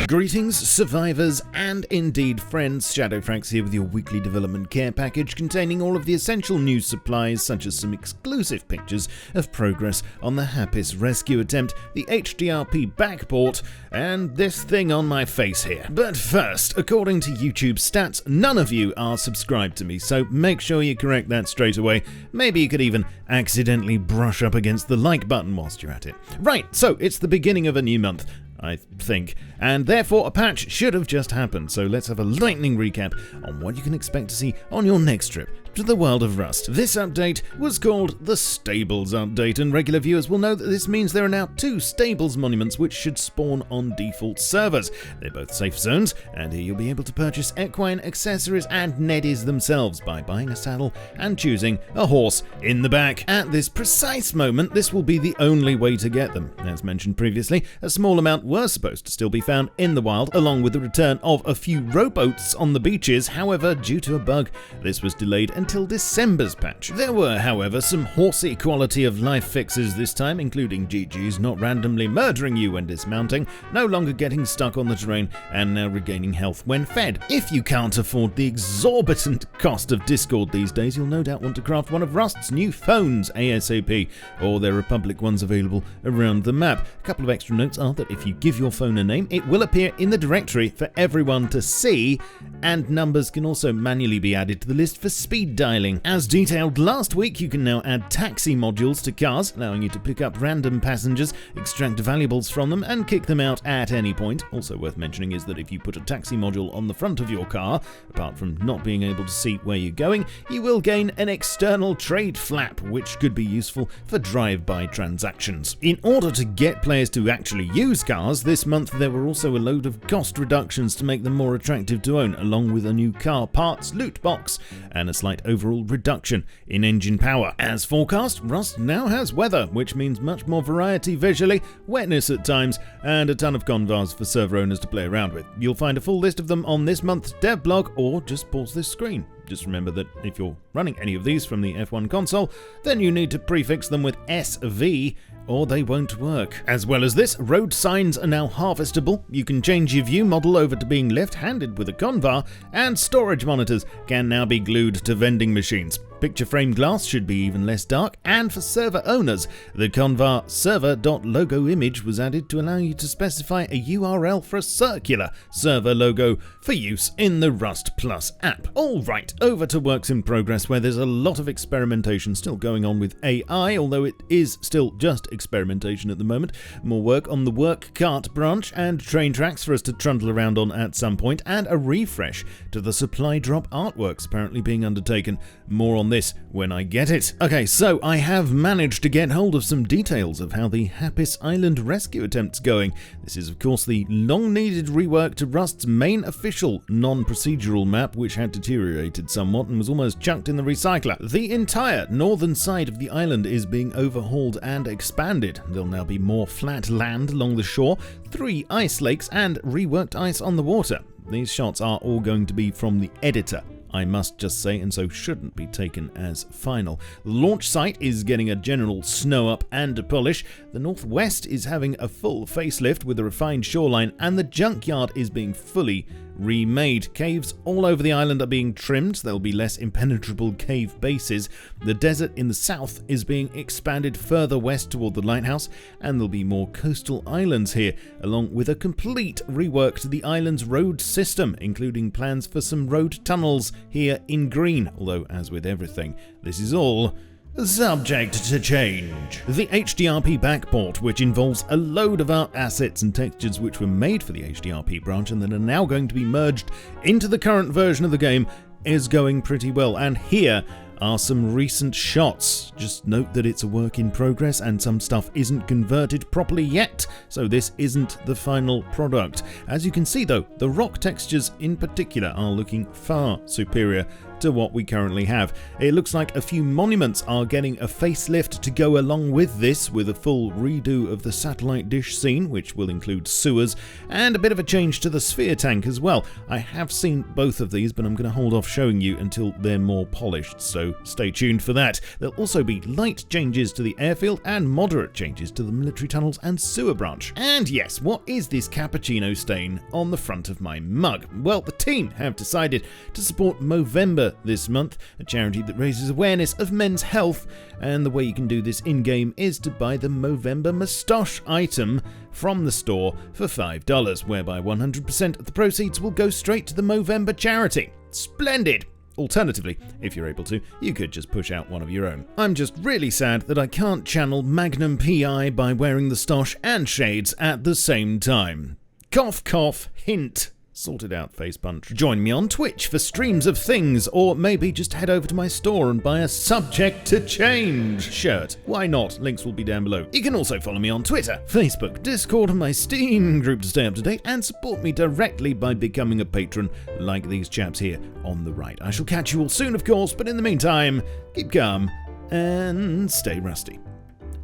Greetings, survivors, and indeed friends. SHADOWFRAX here with your weekly development care package containing all of the essential news supplies, such as some exclusive pictures of progress on the Happis rescue attempt, the HDRP backport, and this thing on my face here. But first, according to YouTube stats, none of you are subscribed to me, so make sure you correct that straight away. Maybe you could even accidentally brush up against the like button whilst you're at it. Right, so it's the beginning of a new month, I think, and therefore a patch should have just happened, so let's have a lightning recap on what you can expect to see on your next trip to the world of Rust. This update was called the Stables Update, and regular viewers will know that this means there are now 2 Stables monuments which should spawn on default servers. They're both safe zones, and here you'll be able to purchase equine accessories and neddies themselves by buying a saddle and choosing a horse in the back. At this precise moment, this will be the only way to get them. As mentioned previously, a small amount were supposed to still be found in the wild, along with the return of a few rowboats on the beaches. However, due to a bug, this was delayed until December's patch. There were, however, some horsey quality of life fixes this time, including GGs not randomly murdering you when dismounting, no longer getting stuck on the terrain, and now regaining health when fed. If you can't afford the exorbitant cost of Discord these days, you'll no doubt want to craft one of Rust's new phones ASAP, or there are public ones available around the map. A couple of extra notes are that if you give your phone a name, it will appear in the directory for everyone to see, and numbers can also manually be added to the list for speed dialing. As detailed last week, you can now add taxi modules to cars, allowing you to pick up random passengers, extract valuables from them, and kick them out at any point. Also worth mentioning is that if you put a taxi module on the front of your car, apart from not being able to see where you're going, you will gain an external trade flap, which could be useful for drive-by transactions. In order to get players to actually use cars, this month there were also a load of cost reductions to make them more attractive to own, along with a new car parts loot box and a slight overall reduction in engine power. As forecast, Rust now has weather, which means much more variety visually, wetness at times, and a ton of convars for server owners to play around with. You'll find a full list of them on this month's dev blog, or just pause this screen. Just remember that if you're running any of these from the F1 console, then you need to prefix them with SV, or they won't work. As well as this, road signs are now harvestable, you can change your view model over to being left-handed with a convar, and storage monitors can now be glued to vending machines. Picture frame glass should be even less dark, and for server owners, the convar server.logo image was added to allow you to specify a URL for a circular server logo for use in the Rust Plus app. Alright, over to works in progress, where there's a lot of experimentation still going on with AI, although it is still just experimentation at the moment. More work on the work cart branch and train tracks for us to trundle around on at some point, and a refresh to the supply drop artworks apparently being undertaken. More on this when I get it. Okay, so I have managed to get hold of some details of how the Happis Island rescue attempt's going. This is of course the long-needed rework to Rust's main official non-procedural map, which had deteriorated somewhat and was almost chucked in the recycler. The entire northern side of the island is being overhauled and expanded. There'll now be more flat land along the shore, 3 ice lakes, and reworked ice on the water. These shots are all going to be from the editor, I must just say, and so shouldn't be taken as final. The launch site is getting a general snow up and a polish, the northwest is having a full facelift with a refined shoreline, and the junkyard is being fully remade. Caves all over the island are being trimmed, there'll be less impenetrable cave bases. The desert in the south is being expanded further west toward the lighthouse, and there'll be more coastal islands here, along with a complete rework to the island's road system, including plans for some road tunnels here in green, although as with everything, this is all subject to change. The HDRP backport, which involves a load of art assets and textures which were made for the HDRP branch and that are now going to be merged into the current version of the game, is going pretty well, and here are some recent shots. Just note that it's a work in progress and some stuff isn't converted properly yet, so this isn't the final product. As you can see though, the rock textures in particular are looking far superior to to what we currently have. It looks like a few monuments are getting a facelift to go along with this, with a full redo of the satellite dish scene, which will include sewers, and a bit of a change to the sphere tank as well. I have seen both of these, but I'm going to hold off showing you until they're more polished, so stay tuned for that. There'll also be light changes to the airfield and moderate changes to the military tunnels and sewer branch. And yes, what is this cappuccino stain on the front of my mug? Well, the team have decided to support Movember this month, a charity that raises awareness of men's health, and the way you can do this in-game is to buy the Movember moustache item from the store for $5, whereby 100% of the proceeds will go straight to the Movember charity. Splendid! Alternatively, if you're able to, you could just push out one of your own. I'm just really sad that I can't channel Magnum PI by wearing the stoush and shades at the same time. Cough cough, hint. Sorted out, face punch. Join me on Twitch for streams of things, or maybe just head over to my store and buy a Subject to Change shirt. Why not? Links will be down below. You can also follow me on Twitter, Facebook, Discord, and my Steam group to stay up to date, and support me directly by becoming a patron like these chaps here on the right. I shall catch you all soon, of course, but in the meantime, keep calm and stay rusty.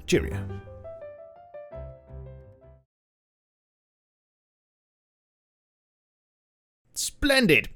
Cheerio. Splendid!